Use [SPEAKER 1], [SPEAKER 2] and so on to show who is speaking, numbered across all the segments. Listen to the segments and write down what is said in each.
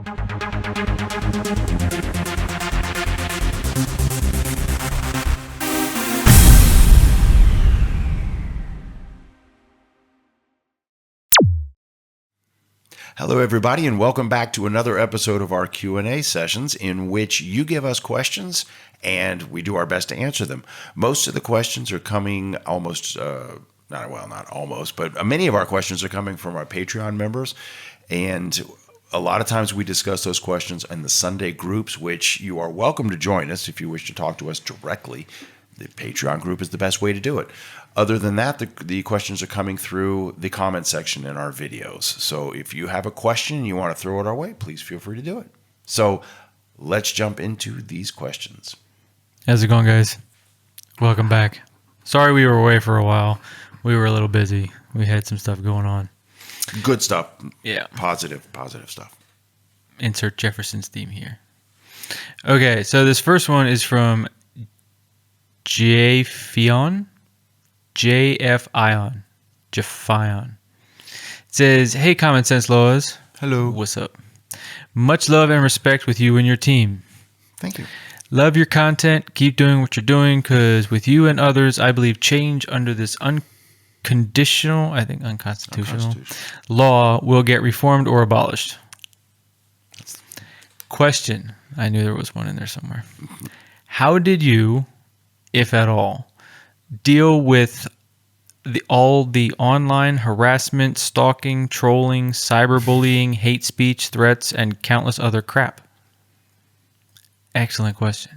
[SPEAKER 1] Hello, everybody, and welcome back to another episode of our Q&A sessions in which you give us questions and we do our best to answer them. Most of the questions are coming not almost, but many of our questions are coming from our Patreon members. And a lot of times we discuss those questions in the Sunday groups, which you are welcome to join us if you wish to talk to us directly. The Patreon group is the best way to do it. Other than that, the questions are coming through the comment section in our videos. So if you have a question and you want to throw it our way, please feel free to do it. So let's jump into these questions.
[SPEAKER 2] How's it going, guys? Welcome back. Sorry we were away for a while. We were a little busy. We had some stuff going on.
[SPEAKER 1] Good stuff.
[SPEAKER 2] Yeah.
[SPEAKER 1] Positive stuff.
[SPEAKER 2] Insert Jefferson's theme here. Okay, so this first one is from Jeffion. Jeffion. It says, hey, Common Sense Laws.
[SPEAKER 1] Hello.
[SPEAKER 2] What's up? Much love and respect with you and your team.
[SPEAKER 1] Thank you.
[SPEAKER 2] Love your content. Keep doing what you're doing, because with you and others, I believe change under this unconstitutional law will get reformed or abolished. Question. I knew there was one in there somewhere. How did you, if at all, deal with all the online harassment, stalking, trolling, cyberbullying, hate speech, threats, and countless other crap? Excellent question.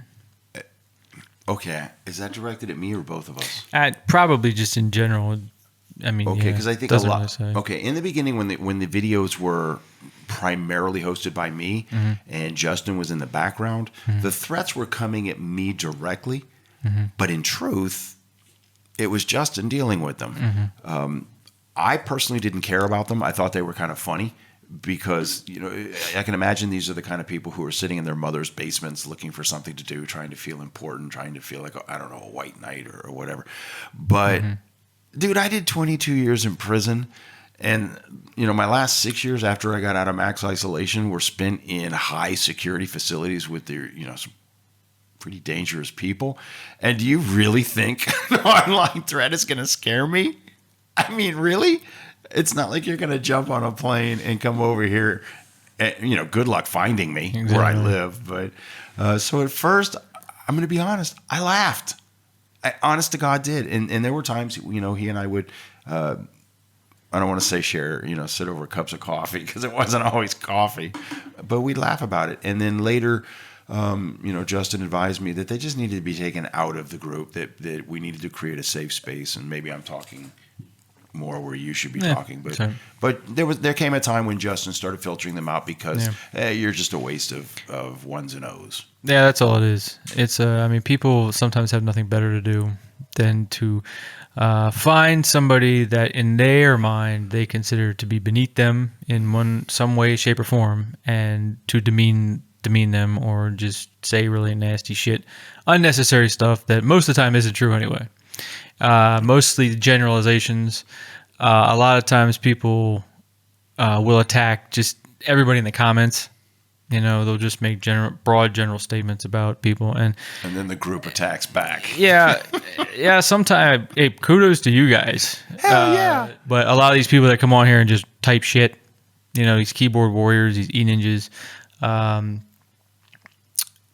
[SPEAKER 1] Okay, is that directed at me or both of us?
[SPEAKER 2] Probably just in general. I mean,
[SPEAKER 1] okay, because I think a lot.
[SPEAKER 2] Really
[SPEAKER 1] okay, in the beginning, when the videos were primarily hosted by me and Justin was in the background, the threats were coming at me directly, but in truth, it was Justin dealing with them. I personally didn't care about them. I thought they were kind of funny because, I can imagine these are the kind of people who are sitting in their mother's basements looking for something to do, trying to feel important, trying to feel like, I don't know, a white knight or whatever. But, dude, I did 22 years in prison. And, my last 6 years after I got out of max isolation were spent in high security facilities with their, some pretty dangerous people. And do you really think an online threat is going to scare me? I mean, really? It's not like you're going to jump on a plane and come over here. And, good luck finding me where I live. But so at first, I'm going to be honest, I laughed. I honest to God did. And there were times, he and I would, I don't want to say share, sit over cups of coffee because it wasn't always coffee, but we'd laugh about it. And then later, Justin advised me that they just needed to be taken out of the group, that we needed to create a safe space. And maybe I'm talking more where you should be talking, but there came a time when Justin started filtering them out because you're just a waste of ones and O's.
[SPEAKER 2] Yeah, that's all it is. It's people sometimes have nothing better to do than to find somebody that in their mind they consider to be beneath them in some way, shape, or form, and to demean them or just say really nasty shit, unnecessary stuff that most of the time isn't true anyway. Mostly generalizations. A lot of times people will attack just everybody in the comments. They'll just make broad general statements about people, and
[SPEAKER 1] then the group attacks back.
[SPEAKER 2] Yeah. Sometimes, hey, kudos to you guys.
[SPEAKER 1] Hell yeah!
[SPEAKER 2] But a lot of these people that come on here and just type shit, these keyboard warriors, these e-ninjas,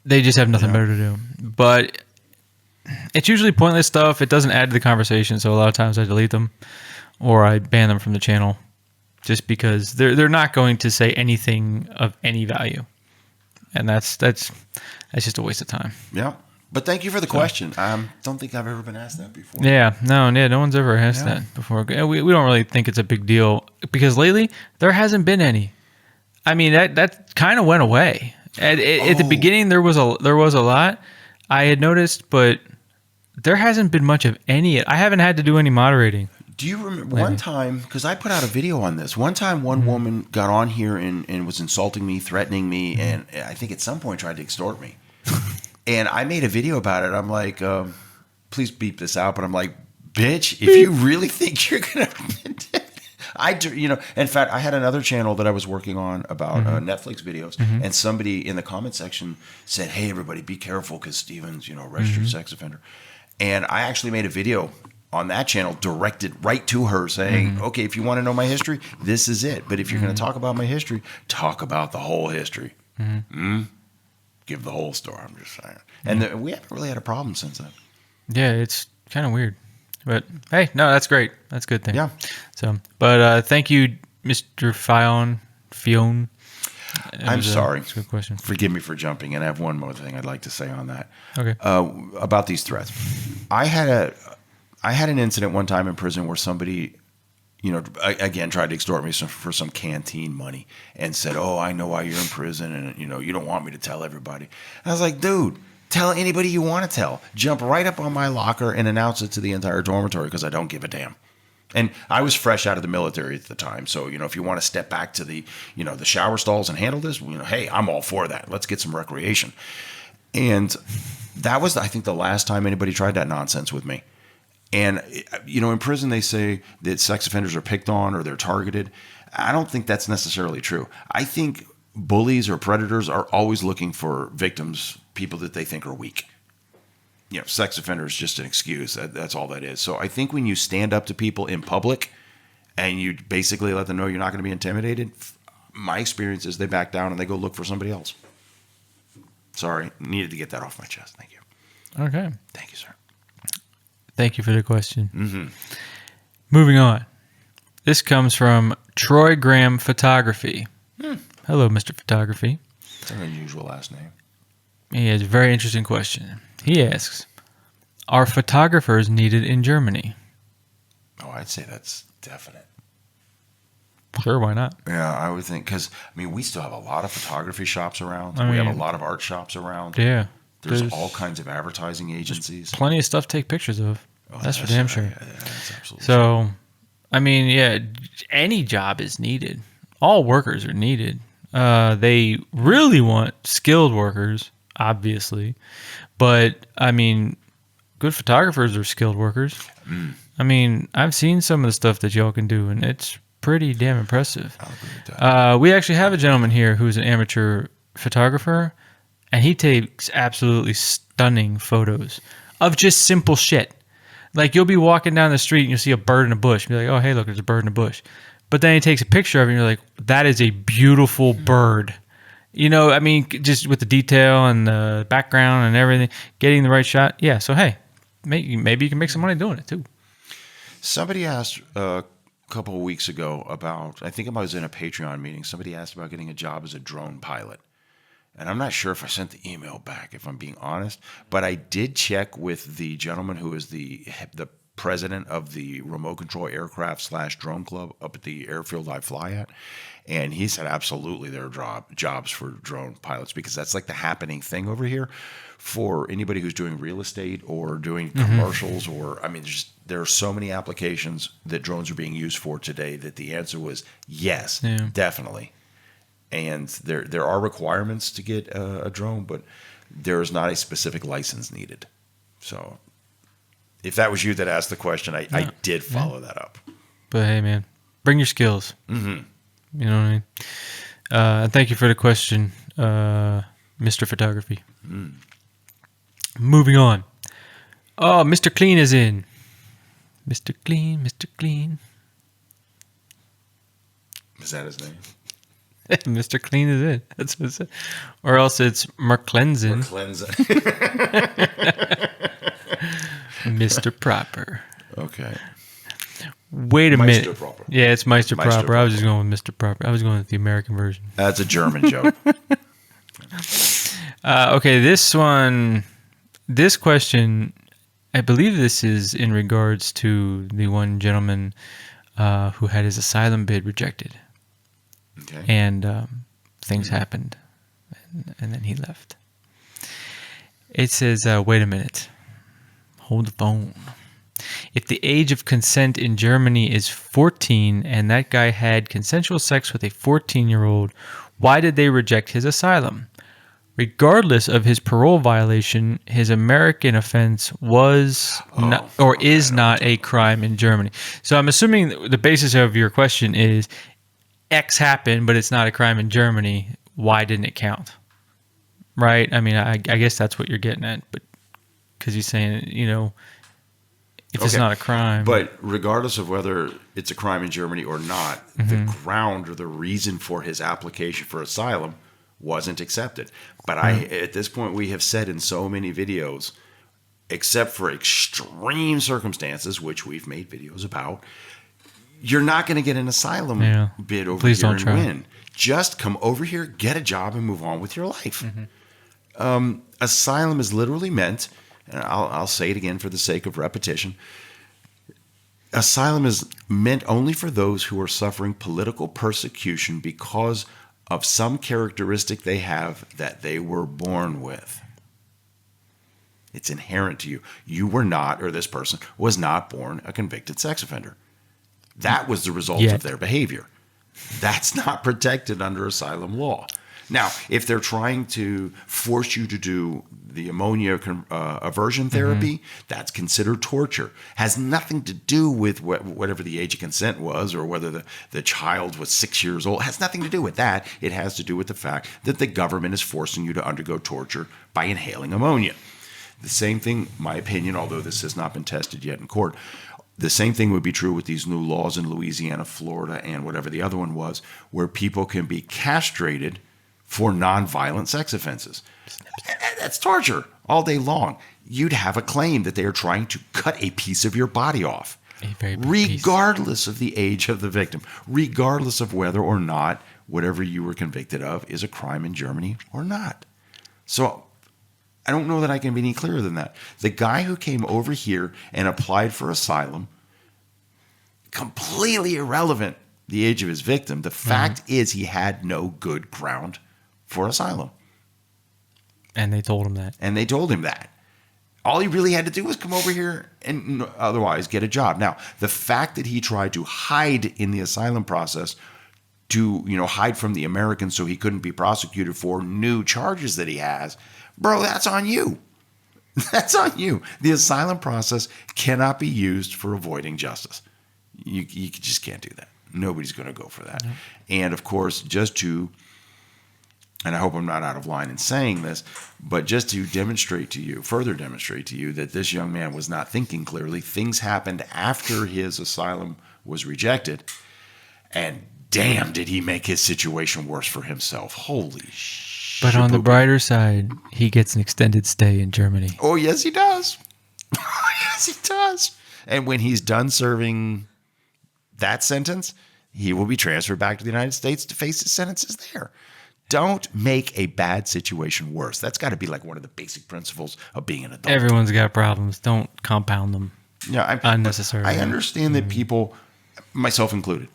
[SPEAKER 2] they just have nothing better to do. But it's usually pointless stuff. It doesn't add to the conversation, so a lot of times I delete them or I ban them from the channel just because they're not going to say anything of any value. And that's just a waste of time.
[SPEAKER 1] Yeah. But thank you for the question. I don't think I've ever been asked that before.
[SPEAKER 2] Yeah. No one's ever asked that before. We don't really think it's a big deal because lately there hasn't been any. I mean, that kind of went away. At the beginning, there was a lot I had noticed, but there hasn't been much of any. I haven't had to do any moderating.
[SPEAKER 1] Do you remember one time, because I put out a video on this, one time one woman got on here and was insulting me, threatening me, and I think at some point tried to extort me. And I made a video about it. I'm like, please beep this out, but I'm like, bitch, if you really think you're going to... In fact, I had another channel that I was working on about Netflix videos, and somebody in the comment section said, "Hey, everybody, be careful because Steven's, registered sex offender." And I actually made a video on that channel directed right to her saying, "Okay, if you want to know my history, this is it. But if you're going to talk about my history, talk about the whole history. Give the whole story." I'm just saying. And we haven't really had a problem since then.
[SPEAKER 2] Yeah, it's kind of weird. But hey, no, that's great. That's a good thing.
[SPEAKER 1] Yeah.
[SPEAKER 2] So, but thank you, Mr. Fion.
[SPEAKER 1] I'm sorry.
[SPEAKER 2] That's a good question.
[SPEAKER 1] Forgive me for jumping in. I have one more thing I'd like to say on that.
[SPEAKER 2] Okay.
[SPEAKER 1] About these threats. I had an incident one time in prison where somebody, again, tried to extort me for some canteen money and said, "Oh, I know why you're in prison, and you don't want me to tell everybody." And I was like, "Dude, tell anybody you want to tell. Jump right up on my locker and announce it to the entire dormitory because I don't give a damn." And I was fresh out of the military at the time, so if you want to step back to the the shower stalls and handle this, hey, I'm all for that. Let's get some recreation. And that was, I think, the last time anybody tried that nonsense with me. And in prison they say that sex offenders are picked on or they're targeted. I don't think that's necessarily true. I think bullies or predators are always looking for victims, people that they think are weak. Sex offender is just an excuse. That's all that is. So I think when you stand up to people in public and you basically let them know you're not going to be intimidated, my experience is they back down and they go look for somebody else. Sorry, needed to get that off my chest. Thank you.
[SPEAKER 2] Okay.
[SPEAKER 1] Thank you, sir.
[SPEAKER 2] Thank you for the question. Moving on. This comes from Troy Graham Photography. Hello, Mr. Photography.
[SPEAKER 1] That's an unusual last name.
[SPEAKER 2] He has a very interesting question. He asks, are photographers needed in Germany?
[SPEAKER 1] Oh, I'd say that's definite.
[SPEAKER 2] Sure, why not?
[SPEAKER 1] Yeah, I would think, because, we still have a lot of photography shops around. We have a lot of art shops around.
[SPEAKER 2] Yeah.
[SPEAKER 1] There's all kinds of advertising agencies.
[SPEAKER 2] Plenty of stuff to take pictures of.
[SPEAKER 1] Oh,
[SPEAKER 2] that's for damn sure.
[SPEAKER 1] Yeah, that's absolutely
[SPEAKER 2] so, true. Any job is needed. All workers are needed. They really want skilled workers, obviously. But, good photographers are skilled workers. I've seen some of the stuff that y'all can do, and it's pretty damn impressive.
[SPEAKER 1] I'll agree with that.
[SPEAKER 2] We actually have a gentleman here who's an amateur photographer, and he takes absolutely stunning photos of just simple shit. Like, you'll be walking down the street and you'll see a bird in a bush. You'll be like, "Oh, hey, look, there's a bird in a bush." But then he takes a picture of it and you're like, "That is a beautiful bird." Just with the detail and the background and everything, getting the right shot. Yeah, so hey, maybe you can make some money doing it too.
[SPEAKER 1] Somebody asked a couple of weeks ago about, I think I was in a Patreon meeting, somebody asked about getting a job as a drone pilot. And I'm not sure if I sent the email back, if I'm being honest, but I did check with the gentleman who is the president of the remote control aircraft / drone club up at the airfield I fly at. And he said, absolutely, there are jobs for drone pilots because that's like the happening thing over here for anybody who's doing real estate or doing commercials or, there are so many applications that drones are being used for today that the answer was yes, definitely. And there are requirements to get a drone, but there is not a specific license needed. So if that was you that asked the question, I did follow that up.
[SPEAKER 2] But hey, man, bring your skills. You know what I mean? And thank you for the question, Mr. Photography. Moving on. Oh, Mr. Clean is in. Mr. Clean, Mr. Clean.
[SPEAKER 1] Is that his name?
[SPEAKER 2] Mr. Clean is in. That's what it said. Or else it's Marklenzen. Mr. Proper.
[SPEAKER 1] Okay.
[SPEAKER 2] Wait a minute.
[SPEAKER 1] Proper.
[SPEAKER 2] Yeah, it's Meister Proper.
[SPEAKER 1] Proper.
[SPEAKER 2] I was just going with Mr. Proper. I was going with the American version.
[SPEAKER 1] That's a German joke.
[SPEAKER 2] Okay, this question, I believe this is in regards to the one gentleman who had his asylum bid rejected.
[SPEAKER 1] Okay.
[SPEAKER 2] And things happened, and then he left. It says, wait a minute. Hold the phone. If the age of consent in Germany is 14 and that guy had consensual sex with a 14-year-old, why did they reject his asylum? regardless of his parole violation, his American offense was not, or is not a crime in Germany. So I'm assuming the basis of your question is X happened, but it's not a crime in Germany. Why didn't it count? Right? I mean, I guess that's what you're getting at, but because he's saying, if it's not a crime.
[SPEAKER 1] But regardless of whether it's a crime in Germany or not, the ground or the reason for his application for asylum wasn't accepted. But at this point, we have said in so many videos, except for extreme circumstances, which we've made videos about, you're not going to get an asylum bid over
[SPEAKER 2] Please
[SPEAKER 1] here
[SPEAKER 2] don't
[SPEAKER 1] and
[SPEAKER 2] try.
[SPEAKER 1] win. Just come over here, get a job, and move on with your life. Asylum is literally meant, and I'll say it again for the sake of repetition, asylum is meant only for those who are suffering political persecution because of some characteristic they have that they were born with. It's inherent to you. You were not, or this person was not born a convicted sex offender. That was the result of their behavior. That's not protected under asylum law. Now, if they're trying to force you to do the ammonia aversion therapy, that's considered torture. Has nothing to do with whatever the age of consent was or whether the child was 6 years old. It has nothing to do with that. It has to do with the fact that the government is forcing you to undergo torture by inhaling ammonia. The same thing, my opinion, although this has not been tested yet in court, the same thing would be true with these new laws in Louisiana, Florida, and whatever the other one was, where people can be castrated for nonviolent sex offenses. That's torture all day long. You'd have a claim that they are trying to cut a piece of your body off, regardless of the age of the victim, regardless of whether or not whatever you were convicted of is a crime in Germany or not. So I don't know that I can be any clearer than that. The guy who came over here and applied for asylum, completely irrelevant the age of his victim. The fact is he had no good ground for asylum.
[SPEAKER 2] And they told him that.
[SPEAKER 1] And they told him that. All he really had to do was come over here and otherwise get a job. Now, the fact that he tried to hide in the asylum process to, hide from the Americans so he couldn't be prosecuted for new charges that he has, bro, that's on you. That's on you. The asylum process cannot be used for avoiding justice. You just can't do that. Nobody's going to go for that. No. And of course, and I hope I'm not out of line in saying this, but just to further demonstrate to you that this young man was not thinking clearly, things happened after his asylum was rejected, and damn, did he make his situation worse for himself. Holy shit.
[SPEAKER 2] But on the brighter side, he gets an extended stay in Germany.
[SPEAKER 1] Oh, yes, he does. Yes, he does. And when he's done serving that sentence, he will be transferred back to the United States to face his sentences there. Don't make a bad situation worse. That's got to be like one of the basic principles of being an adult.
[SPEAKER 2] Everyone's got problems. Don't compound them unnecessarily.
[SPEAKER 1] I understand that people, myself included,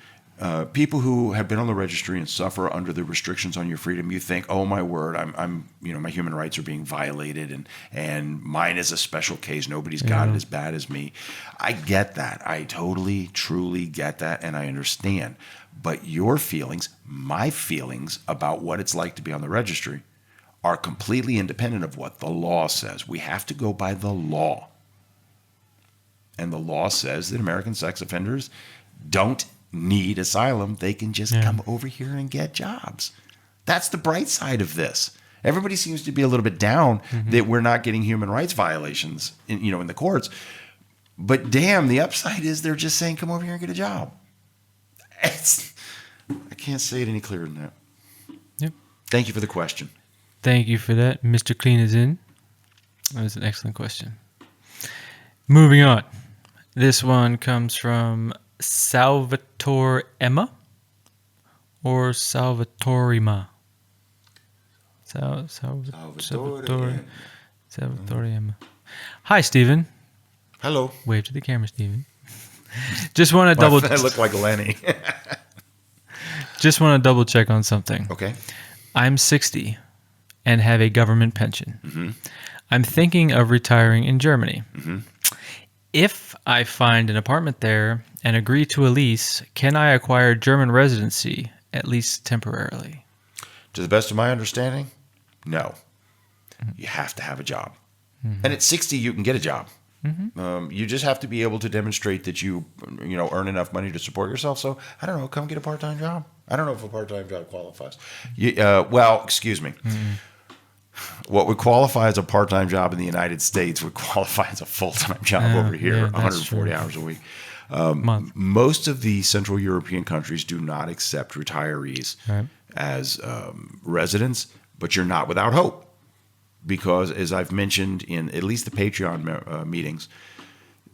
[SPEAKER 1] people who have been on the registry and suffer under the restrictions on your freedom, you think, oh my word, I'm my human rights are being violated, and mine is a special case. Nobody's got it as bad as me. I get that. I totally, truly get that, and I understand. But your feelings, my feelings about what it's like to be on the registry are completely independent of what the law says. We have to go by the law. And the law says that American sex offenders don't need asylum. They can just come over here and get jobs. That's the bright side of this. Everybody seems to be a little bit down that we're not getting human rights violations in the courts. But damn, the upside is they're just saying, come over here and get a job. I can't say it any clearer than that.
[SPEAKER 2] Yep.
[SPEAKER 1] Thank you for the question.
[SPEAKER 2] Thank you for that. Mr. Clean is in. That was an excellent question. Moving on. This one comes from Salvatore Emma or Salvatorima. Salvatore Emma. Hi, Stephen.
[SPEAKER 1] Hello.
[SPEAKER 2] Wave to the camera, Stephen. Just want to double.
[SPEAKER 1] I look like Lenny.
[SPEAKER 2] Just want to double check on something.
[SPEAKER 1] Okay.
[SPEAKER 2] I'm 60 and have a government pension. I'm thinking of retiring in Germany. If I find an apartment there and agree to a lease, can I acquire German residency, at least temporarily?
[SPEAKER 1] To the best of my understanding, no. you have to have a job. And at 60, you can get a job. You just have to be able to demonstrate that you earn enough money to support yourself. So I don't know, come get a part-time job. I don't know if a part-time job qualifies. Excuse me. What would qualify as a part-time job in the United States would qualify as a full-time job over here, 140 hours a week. Most of the Central European countries do not accept retirees as residents, but you're not without hope. Because, as I've mentioned in at least the Patreon meetings,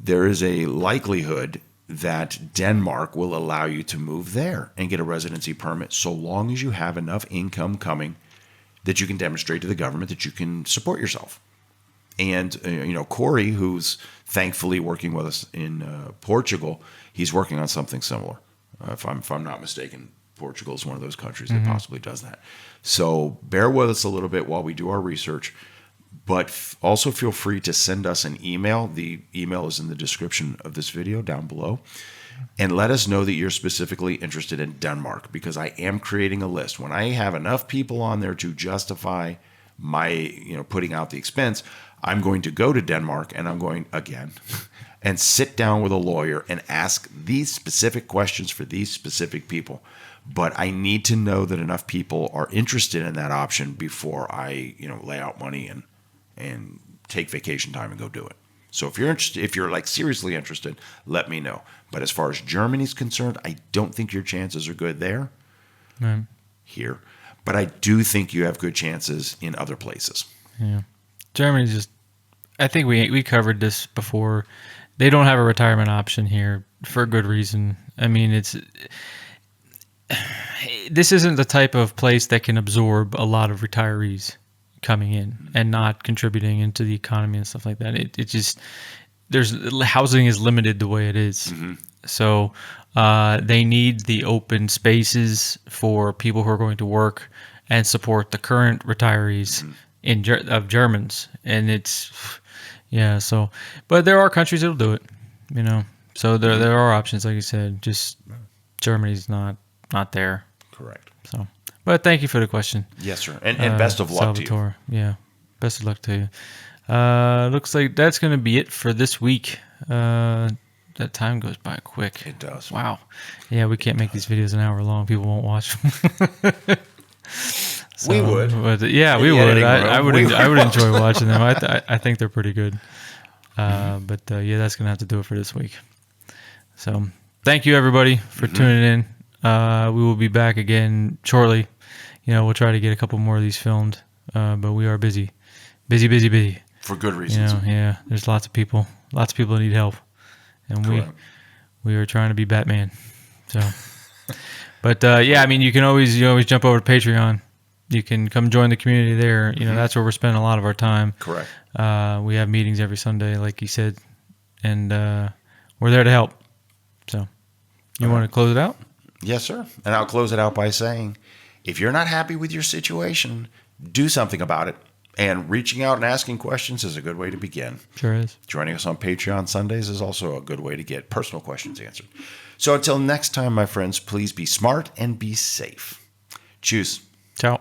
[SPEAKER 1] there is a likelihood that Denmark will allow you to move there and get a residency permit so long as you have enough income coming that you can demonstrate to the government that you can support yourself. And, Corey, who's thankfully working with us in Portugal, he's working on something similar. If I'm not mistaken, Portugal is one of those countries that possibly does that. So bear with us a little bit while we do our research, but also feel free to send us an email. The email is in the description of this video down below. And let us know that you're specifically interested in Denmark, because I am creating a list. When I have enough people on there to justify my, putting out the expense, I'm going to go to Denmark and I'm going again and sit down with a lawyer and ask these specific questions for these specific people. But I need to know that enough people are interested in that option before I, lay out money and take vacation time and go do it. So if you're interested, if you're like seriously interested, let me know. But as far as Germany's concerned, I don't think your chances are good there. Here. But I do think you have good chances in other places.
[SPEAKER 2] Yeah. Germany's just, I think we covered this before. They don't have a retirement option here for a good reason. I mean, this isn't the type of place that can absorb a lot of retirees coming in and not contributing into the economy and stuff like that. It just, housing is limited the way it is. So they need the open spaces for people who are going to work and support the current retirees of Germans. And but there are countries that'll do it, So there are options, like you said. Just Germany's not there.
[SPEAKER 1] Correct.
[SPEAKER 2] So, but thank you for the question.
[SPEAKER 1] Yes, sir. And best of luck
[SPEAKER 2] Salvatore.
[SPEAKER 1] to you.
[SPEAKER 2] Yeah. Best of luck to you. Looks like that's going to be it for this week. That time goes by quick.
[SPEAKER 1] It does.
[SPEAKER 2] Wow. Yeah, we can't make these videos an hour long. People won't watch them.
[SPEAKER 1] We would.
[SPEAKER 2] But yeah, we would. I would enjoy watching them. I think they're pretty good. But that's going to have to do it for this week. So thank you, everybody, for tuning in. We will be back again shortly. We'll try to get a couple more of these filmed, but we are busy.
[SPEAKER 1] For good reasons.
[SPEAKER 2] There's lots of people that need help, and we are trying to be Batman. So, but you can always jump over to Patreon. You can come join the community there. That's where we're spending a lot of our time.
[SPEAKER 1] Correct.
[SPEAKER 2] We have meetings every Sunday, like you said, and we're there to help. So, you want to close it out?
[SPEAKER 1] Yes, sir. And I'll close it out by saying, if you're not happy with your situation, do something about it. And reaching out and asking questions is a good way to begin.
[SPEAKER 2] Sure is.
[SPEAKER 1] Joining us on Patreon Sundays is also a good way to get personal questions answered. So until next time, my friends, please be smart and be safe. Tschüss.
[SPEAKER 2] Ciao.